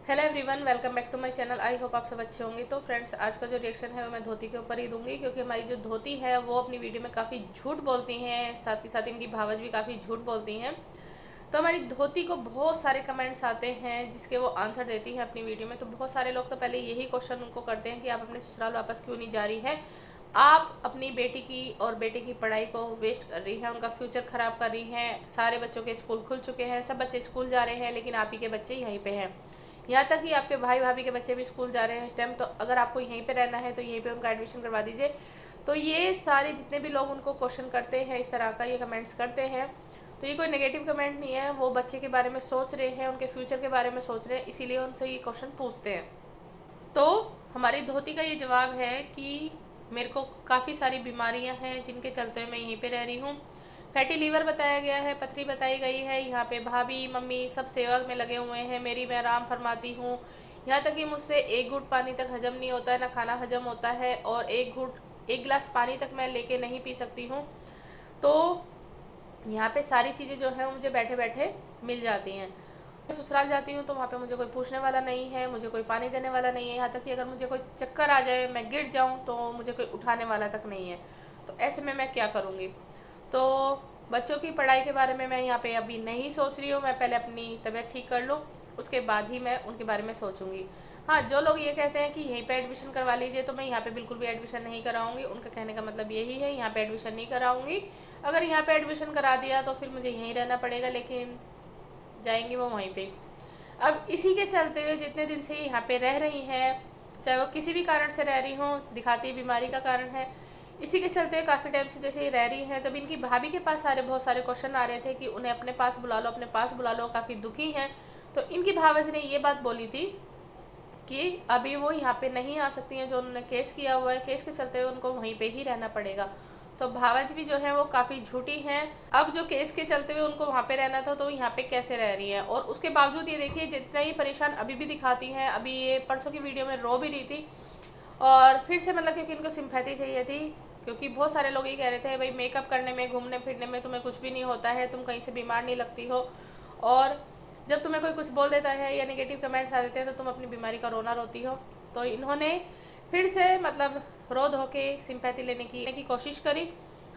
Hello everyone, welcome back to my channel. I hope आप सब अच्छे होंगे। तो फ्रेंड्स, आज का जो रिएक्शन है वो मैं धोती के ऊपर ही दूंगी, क्योंकि हमारी जो धोती है वो अपनी वीडियो में काफ़ी झूठ बोलती हैं, साथ ही साथ इनकी भावज भी काफ़ी झूठ बोलती हैं। तो हमारी धोती को बहुत सारे कमेंट्स आते हैं जिसके वो आंसर देती हैं अपनी वीडियो में। तो बहुत सारे लोग तो पहले यही क्वेश्चन उनको करते हैं कि आप अपने ससुराल वापस क्यों नहीं जा रही हैं, आप अपनी बेटी की और बेटे की पढ़ाई को वेस्ट कर रही हैं, उनका फ्यूचर ख़राब कर रही हैं। सारे बच्चों के स्कूल खुल चुके हैं, सब बच्चे स्कूल जा रहे हैं, लेकिन आप ही के बच्चे यहीं पे हैं। यहाँ तक कि आपके भाई भाभी के बच्चे भी स्कूल जा रहे हैं इस टाइम। तो अगर आपको यहीं पे रहना है तो यहीं पे उनका एडमिशन करवा दीजिए। तो ये सारे जितने भी लोग उनको क्वेश्चन करते हैं, इस तरह का ये कमेंट्स करते हैं, तो ये कोई नेगेटिव कमेंट नहीं है। वो बच्चे के बारे में सोच रहे हैं, उनके फ्यूचर के बारे में सोच रहे हैं, इसीलिए उनसे ये क्वेश्चन पूछते हैं। तो हमारी धोती का ये जवाब है कि मेरे को काफ़ी सारी बीमारियां हैं जिनके चलते मैं यहीं पे रह रही हूँ। फैटी लीवर बताया गया है, पथरी बताई गई है, यहाँ पे भाभी मम्मी सब सेवा में लगे हुए हैं मेरी, मैं आराम फरमाती हूँ। यहाँ तक कि मुझसे एक घूंट पानी तक हजम नहीं होता है, ना खाना हजम होता है, और एक गिलास पानी तक मैं लेके नहीं पी सकती हूँ। तो यहाँ पे सारी चीज़ें जो है मुझे बैठे बैठे मिल जाती हैं। मैं ससुराल जाती हूँ तो वहाँ पे मुझे कोई पूछने वाला नहीं है, मुझे कोई पानी देने वाला नहीं है। यहाँ तक कि अगर मुझे कोई चक्कर आ जाए, मैं गिर जाऊँ, तो मुझे कोई उठाने वाला तक नहीं है। तो ऐसे में मैं क्या करूँगी? तो बच्चों की पढ़ाई के बारे में मैं यहाँ पे अभी नहीं सोच रही हूँ। मैं पहले अपनी तबीयत ठीक कर लूँ, उसके बाद ही मैं उनके बारे में सोचूंगी। हाँ, जो लोग ये कहते हैं कि यहीं पे एडमिशन करवा लीजिए, तो मैं यहाँ पे बिल्कुल भी एडमिशन नहीं कराऊंगी। उनका कहने का मतलब यही है, यहाँ पे एडमिशन नहीं कराऊंगी। अगर यहाँ पे एडमिशन करा दिया तो फिर मुझे यहीं रहना पड़ेगा, लेकिन जाएंगी वो वहीं पे। अब इसी के चलते हुए जितने दिन से यहाँ पे रह रही हैं, चाहे वो किसी भी कारण से रह रही हों, दिखाती बीमारी का कारण है, इसी के चलते काफ़ी टाइम से जैसे ये रह रही हैं, तब इनकी भाभी के पास बहुत सारे क्वेश्चन आ रहे थे कि उन्हें अपने पास बुला लो, अपने पास बुला लो, काफ़ी दुखी हैं। तो इनकी भावज ने ये बात बोली थी कि अभी वो यहाँ पे नहीं आ सकती हैं, जो उन्होंने केस किया हुआ है, केस के चलते हुए उनको वहीं पे ही रहना पड़ेगा। तो भावज भी जो है वो काफ़ी झूठी हैं। अब जो केस के चलते हुए उनको वहाँ पे रहना था, तो यहाँ पे कैसे रह रही हैं? और उसके बावजूद ये देखिए, जितना ही परेशान अभी भी दिखाती हैं। अभी ये परसों की वीडियो में रो भी रही थी, और फिर से मतलब क्योंकि इनको सिंपैथी चाहिए थी, क्योंकि बहुत सारे लोग ये कह रहे थे भाई मेकअप करने में, घूमने फिरने में तुम्हें कुछ भी नहीं होता है, तुम कहीं से बीमार नहीं लगती हो, और जब तुम्हें कोई कुछ बोल देता है या नेगेटिव कमेंट्स आ देते हैं तो तुम अपनी बीमारी का रोना रोती हो। तो इन्होंने फिर से मतलब रो धो के सिंपैथी लेने की कोशिश करी,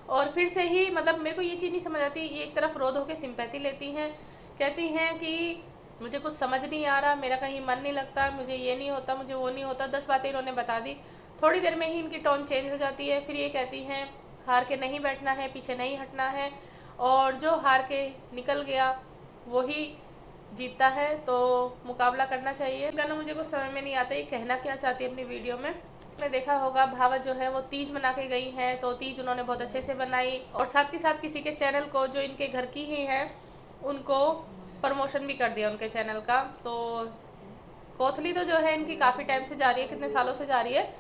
और फिर से ही मतलब मेरे को ये चीज़ नहीं समझ आती। ये एक तरफ रो धो के सिंपैथी लेती हैं, कहती हैं कि मुझे कुछ समझ नहीं आ रहा, मेरा कहीं मन नहीं लगता, मुझे ये नहीं होता, मुझे वो नहीं होता, 10 बातें इन्होंने बता दी। थोड़ी देर में ही इनकी टोन चेंज हो जाती है। फिर ये कहती हैं हार के नहीं बैठना है, पीछे नहीं हटना है, और जो हार के निकल गया वही जीतता है, तो मुकाबला करना चाहिए। गाना मुझे कुछ समझ में नहीं आता ये कहना क्या चाहती है अपनी वीडियो में। आपने देखा होगा भावत जो है वो तीज मना के गई हैं, तो तीज उन्होंने बहुत अच्छे से बनाई, और साथ के साथ किसी के चैनल को जो इनके घर की ही है उनको प्रमोशन भी कर दिया उनके चैनल का। तो कोथली तो जो है इनकी काफ़ी टाइम से जा रही है, कितने सालों से जा रही है,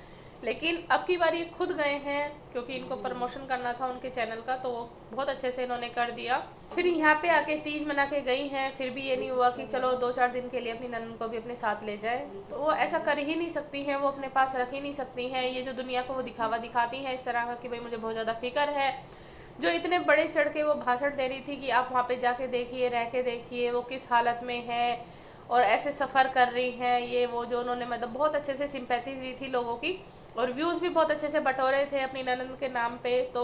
लेकिन अब की बार ये खुद गए हैं क्योंकि इनको प्रमोशन करना था उनके चैनल का, तो वो बहुत अच्छे से इन्होंने कर दिया। फिर यहाँ पे आके तीज मना के गई हैं, फिर भी ये नहीं हुआ कि चलो 2-4 दिन के लिए अपनी ननन को भी अपने साथ ले जाए। तो वो ऐसा कर ही नहीं सकती हैं, वो अपने पास रख ही नहीं सकती हैं। ये जो दुनिया को वो दिखावा दिखाती हैं इस तरह का कि भाई मुझे बहुत ज़्यादा फिक्र है, जो इतने बड़े चढ़ के वो भाषण दे रही थी कि आप वहाँ पे जाके देखिए, रह के देखिए वो किस हालत में है, और ऐसे सफ़र कर रही हैं, ये वो जो उन्होंने मतलब बहुत अच्छे से सिंपैथी दी थी लोगों की, और व्यूज़ भी बहुत अच्छे से बटोरे थे अपनी ननंद के नाम पे। तो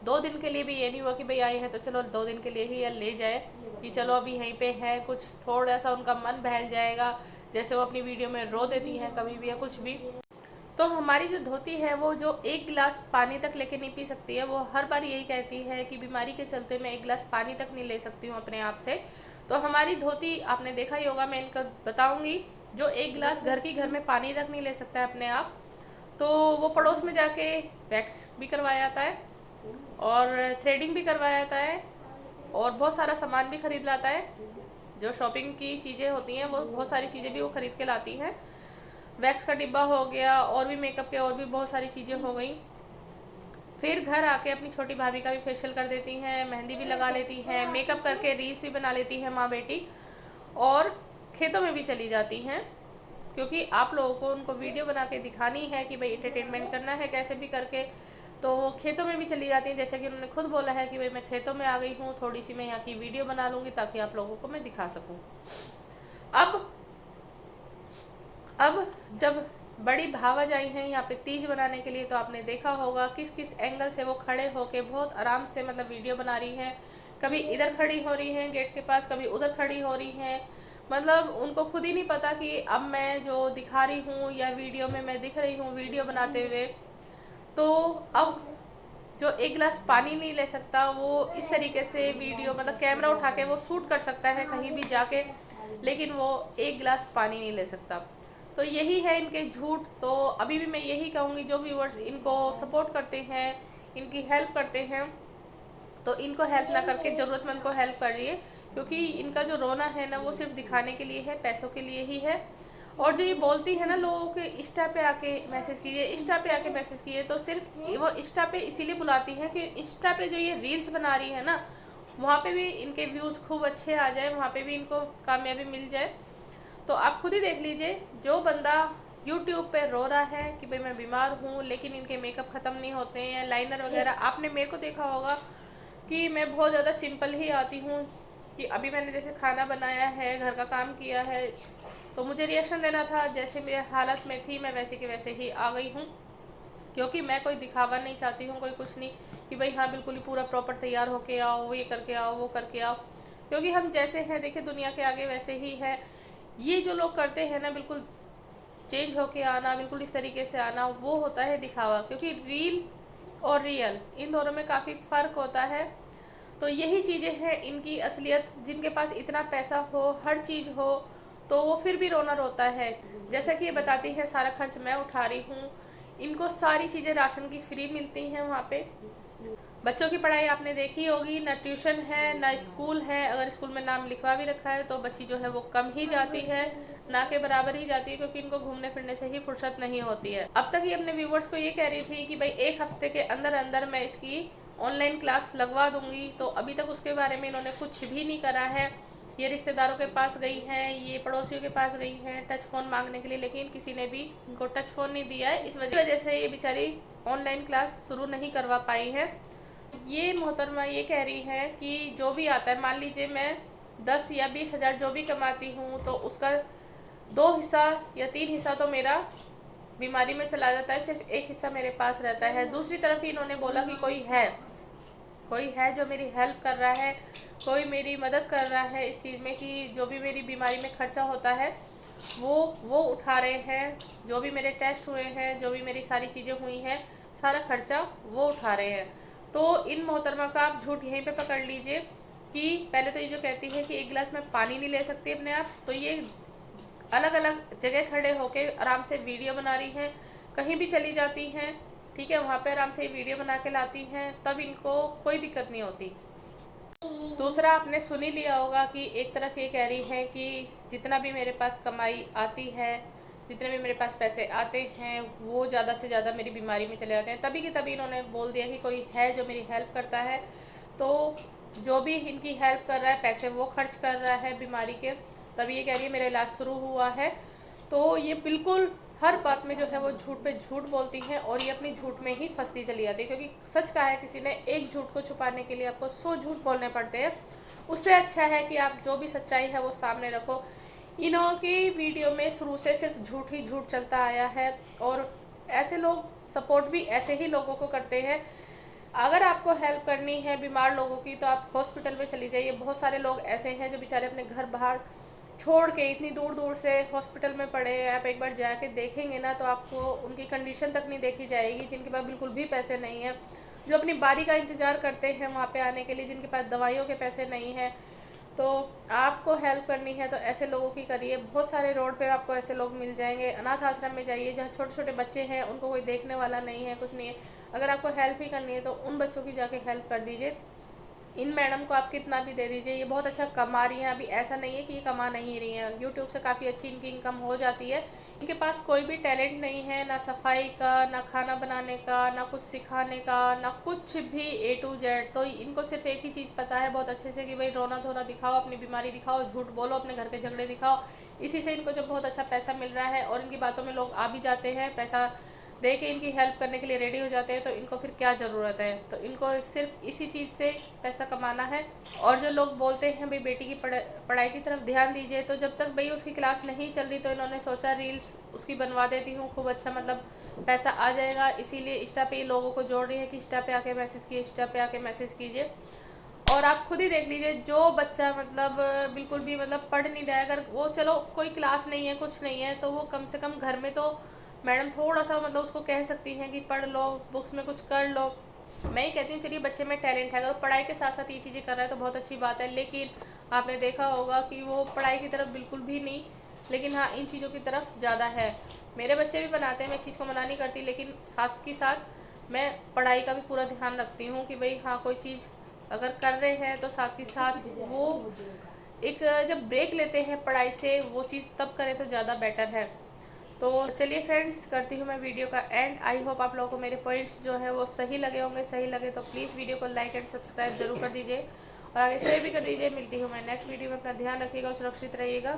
2 दिन के लिए भी ये नहीं हुआ कि भाई आए हैं तो चलो 2 दिन के लिए ही ले जाए, कि चलो अभी यहीं पे हैं, कुछ थोड़ा सा उनका मन बहल जाएगा, जैसे वो अपनी वीडियो में रो देती हैं कभी भी या कुछ भी। तो हमारी जो धोती है वो जो एक गिलास पानी तक लेके नहीं पी सकती है, वो हर बार यही कहती है कि बीमारी के चलते मैं एक गिलास पानी तक नहीं ले सकती हूँ अपने आप से। तो हमारी धोती आपने देखा ही होगा, मैं इनका बताऊंगी, जो एक गिलास घर में पानी तक नहीं ले सकता है अपने आप, तो वो पड़ोस में जाके वैक्स भी करवाया जाता है, और थ्रेडिंग भी करवाया जाता है, और बहुत सारा सामान भी खरीद लाता है। जो शॉपिंग की चीज़ें होती हैं वो बहुत सारी चीज़ें भी वो खरीद के लाती हैं। वैक्स का डिब्बा हो गया, और भी मेकअप के और भी बहुत सारी चीज़ें हो गई। फिर घर आके अपनी छोटी भाभी का भी फेशियल कर देती हैं, मेहंदी भी लगा लेती हैं, मेकअप करके रील्स भी बना लेती हैं माँ बेटी, और खेतों में भी चली जाती हैं, क्योंकि आप लोगों को उनको वीडियो बना के दिखानी है कि भाई एंटरटेनमेंट करना है कैसे भी करके। तो वो खेतों में भी चली जाती हैं, जैसे कि उन्होंने खुद बोला है कि भाई मैं खेतों में आ गई हूँ, थोड़ी सी मैं यहाँ की वीडियो बना लूँगी ताकि आप लोगों को मैं दिखा सकूँ। अब अब जब बड़ी भावज आई हैं यहाँ पे तीज बनाने के लिए, तो आपने देखा होगा किस किस एंगल से वो खड़े होके बहुत आराम से मतलब वीडियो बना रही हैं। कभी इधर खड़ी हो रही हैं गेट के पास, कभी उधर खड़ी हो रही हैं। मतलब उनको खुद ही नहीं पता कि अब मैं जो दिखा रही हूँ या वीडियो में मैं दिख रही हूँ वीडियो बनाते हुए, तो अब जो एक गिलास पानी नहीं ले सकता वो इस तरीके से वीडियो मतलब कैमरा उठा के वो शूट कर सकता है कहीं भी जाके, लेकिन वो एक गिलास पानी नहीं ले सकता। तो यही है इनके झूठ। तो अभी भी मैं यही कहूँगी, जो व्यूअर्स इनको सपोर्ट करते हैं, इनकी हेल्प करते हैं, तो इनको हेल्प ना करके ज़रूरतमंद को हेल्प करिए, क्योंकि इनका जो रोना है ना वो सिर्फ दिखाने के लिए है, पैसों के लिए ही है। और जो ये बोलती है ना लोगों के इंस्टा पे आके मैसेज कीजिए, इंस्टा पे आके मैसेज कीजिए, तो सिर्फ वो इंस्टा पे इसीलिए बुलाती है कि इंस्टा पे जो ये रील्स बना रही है ना, वहाँ पे भी इनके व्यूज़ खूब अच्छे आ जाए, वहाँ पे भी इनको कामयाबी मिल जाए। तो आप खुद ही देख लीजिए, जो बंदा यूट्यूब पे रो रहा है कि भाई मैं बीमार हूँ, लेकिन इनके मेकअप ख़त्म नहीं होते हैं, लाइनर वगैरह, आपने मेरे को देखा होगा कि मैं बहुत ज़्यादा सिंपल ही आती हूँ, कि अभी मैंने जैसे खाना बनाया है, घर का काम किया है, तो मुझे रिएक्शन देना था, जैसे मेरे हालत में थी मैं वैसे के वैसे ही आ गई हूँ, क्योंकि मैं कोई दिखावा नहीं चाहती हूँ, कोई कुछ नहीं कि भाई हाँ बिल्कुल ही पूरा प्रॉपर तैयार होके आओ, वो ये करके आओ, वो करके आओ, क्योंकि हम जैसे हैं देखिए दुनिया के आगे वैसे ही है। ये जो लोग करते हैं ना बिल्कुल चेंज होके आना, बिल्कुल इस तरीके से आना, वो होता है दिखावा, क्योंकि रील और रियल इन दोनों में काफ़ी फ़र्क होता है। तो यही चीज़ें हैं इनकी असलियत। जिनके पास इतना पैसा हो, हर चीज़ हो, तो वो फिर भी रोना रोता है। जैसा कि ये बताती है सारा खर्च मैं उठा रही हूँ, इनको सारी चीज़ें राशन की फ्री मिलती हैं वहाँ पे। बच्चों की पढ़ाई आपने देखी होगी, ना ट्यूशन है ना स्कूल है, अगर स्कूल में नाम लिखवा भी रखा है तो बच्ची जो है वो कम ही जाती है, ना के बराबर ही जाती है, क्योंकि इनको घूमने फिरने से ही फुर्सत नहीं होती है। अब तक ये अपने व्यूवर्स को ये कह रही थी कि भाई एक हफ्ते के अंदर अंदर मैं इसकी ऑनलाइन क्लास लगवा दूंगी, तो अभी तक उसके बारे में इन्होंने कुछ भी नहीं करा है। ये रिश्तेदारों के पास गई हैं, ये पड़ोसियों के पास गई हैं टच फ़ोन मांगने के लिए, लेकिन किसी ने भी इनको टच फ़ोन नहीं दिया है। इस वजह से ये बेचारी ऑनलाइन क्लास शुरू नहीं करवा पाई है। ये मोहतरमा ये कह रही है कि जो भी आता है, मान लीजिए मैं 10 या 20 हज़ार जो भी कमाती हूँ, तो उसका 2 हिस्सा या 3 हिस्सा तो मेरा बीमारी में चला जाता है, सिर्फ एक हिस्सा मेरे पास रहता है। दूसरी तरफ ही इन्होंने बोला कि कोई है जो मेरी हेल्प कर रहा है, कोई मेरी मदद कर रहा है इस चीज़ में कि जो भी मेरी बीमारी में खर्चा होता है वो उठा रहे हैं, जो भी मेरे टेस्ट हुए हैं, जो भी मेरी सारी चीज़ें हुई हैं, सारा खर्चा वो उठा रहे हैं। तो इन मोहतरमा का आप झूठ यहीं पे पकड़ लीजिए कि पहले तो ये जो कहती है कि एक गिलास में पानी नहीं ले सकती अपने आप, तो ये अलग अलग जगह खड़े होके आराम से वीडियो बना रही हैं, कहीं भी चली जाती हैं, ठीक है, वहाँ पे आराम से वीडियो बना के लाती हैं, तब इनको कोई दिक्कत नहीं होती। दूसरा आपने सुन ही लिया होगा कि एक तरफ ये कह रही है कि जितना भी मेरे पास कमाई आती है, जितने भी मेरे पास पैसे आते हैं, वो ज़्यादा से ज़्यादा मेरी बीमारी में चले जाते हैं। तभी कि तभी इन्होंने बोल दिया कि कोई है जो मेरी हेल्प करता है, तो जो भी इनकी हेल्प कर रहा है, पैसे वो खर्च कर रहा है बीमारी के, तभी ये कह रही है मेरा इलाज शुरू हुआ है। तो ये बिल्कुल हर बात में जो है वो झूठ पे झूठ बोलती हैं, और ये अपनी झूठ में ही फंसती चली जाती है, क्योंकि सच कहा है किसी ने, एक झूठ को छुपाने के लिए आपको 100 झूठ बोलने पड़ते हैं। उससे अच्छा है कि आप जो भी सच्चाई है वो सामने रखो। इन्हों की वीडियो में शुरू से सिर्फ झूठ ही झूठ चलता आया है, और ऐसे लोग सपोर्ट भी ऐसे ही लोगों को करते हैं। अगर आपको हेल्प करनी है बीमार लोगों की, तो आप हॉस्पिटल में चली जाइए। बहुत सारे लोग ऐसे हैं जो बेचारे अपने घर बाहर छोड़ के इतनी दूर दूर से हॉस्पिटल में पड़े हैं। आप एक बार जाके देखेंगे ना तो आपको उनकी कंडीशन तक नहीं देखी जाएगी, जिनके पास बिल्कुल भी पैसे नहीं हैं, जो अपनी बारी का इंतज़ार करते हैं वहाँ पे आने के लिए, जिनके पास दवाइयों के पैसे नहीं हैं। तो आपको हेल्प करनी है तो ऐसे लोगों की करिए। बहुत सारे रोड पे आपको ऐसे लोग मिल जाएंगे। अनाथ आश्रम में जाइए जहाँ छोटे छोटे बच्चे हैं, उनको कोई देखने वाला नहीं है, कुछ नहीं है। अगर आपको हेल्प ही करनी है तो उन बच्चों की जाके हेल्प कर दीजिए। इन मैडम को आप कितना भी दे दीजिए, ये बहुत अच्छा कमा रही हैं। अभी ऐसा नहीं है कि ये कमा नहीं रही हैं, यूट्यूब से काफ़ी अच्छी इनकी इनकम हो जाती है। इनके पास कोई भी टैलेंट नहीं है, ना सफाई का, ना खाना बनाने का, ना कुछ सिखाने का, ना कुछ भी A to Z। तो इनको सिर्फ एक ही चीज़ पता है बहुत अच्छे से कि भाई रोना धोना दिखाओ, अपनी बीमारी दिखाओ, झूठ बोलो, अपने घर के झगड़े दिखाओ। इसी से इनको जो बहुत अच्छा पैसा मिल रहा है, और इनकी बातों में लोग आ भी जाते हैं, पैसा दे के इनकी हेल्प करने के लिए रेडी हो जाते हैं, तो इनको फिर क्या ज़रूरत है। तो इनको सिर्फ इसी चीज़ से पैसा कमाना है। और जो लोग बोलते हैं भाई बेटी की पढ़ाई की तरफ ध्यान दीजिए, तो जब तक भाई उसकी क्लास नहीं चल रही तो इन्होंने सोचा रील्स उसकी बनवा देती हूँ, खूब अच्छा मतलब पैसा आ जाएगा। इसीलिए इंस्टा पे लोगों को जोड़ रही है कि इंस्टा पे आके मैसेज कीजिए, इंस्टा पे आके मैसेज कीजिए। और आप खुद ही देख लीजिए, जो बच्चा मतलब बिल्कुल भी मतलब पढ़ नहीं रहा है, अगर वो चलो कोई क्लास नहीं है कुछ नहीं है, तो वो कम से कम घर में तो मैडम थोड़ा सा मतलब उसको कह सकती हैं कि पढ़ लो, बुक्स में कुछ कर लो। मैं ही कहती हूँ चलिए बच्चे में टैलेंट है, अगर वो पढ़ाई के साथ साथ ये चीज़ें कर रहा है तो बहुत अच्छी बात है। लेकिन आपने देखा होगा कि वो पढ़ाई की तरफ बिल्कुल भी नहीं, लेकिन हाँ इन चीज़ों की तरफ ज़्यादा है। मेरे बच्चे भी बनाते हैं, मैं इस चीज़ को मना नहीं करती, लेकिन साथ के साथ मैं पढ़ाई का भी पूरा ध्यान रखती हूँ कि भाई हाँ कोई चीज़ अगर कर रहे हैं तो साथ के साथ वो एक जब ब्रेक लेते हैं पढ़ाई से वो चीज़ तब करें तो ज़्यादा बेटर है। तो चलिए फ्रेंड्स, करती हूँ मैं वीडियो का एंड। आई होप आप लोगों को मेरे पॉइंट्स जो हैं वो सही लगे होंगे। सही लगे तो प्लीज़ वीडियो को लाइक एंड सब्सक्राइब जरूर कर दीजिए और आगे शेयर भी कर दीजिए। मिलती हूँ मैं नेक्स्ट वीडियो में। अपना ध्यान रखिएगा, सुरक्षित रहिएगा।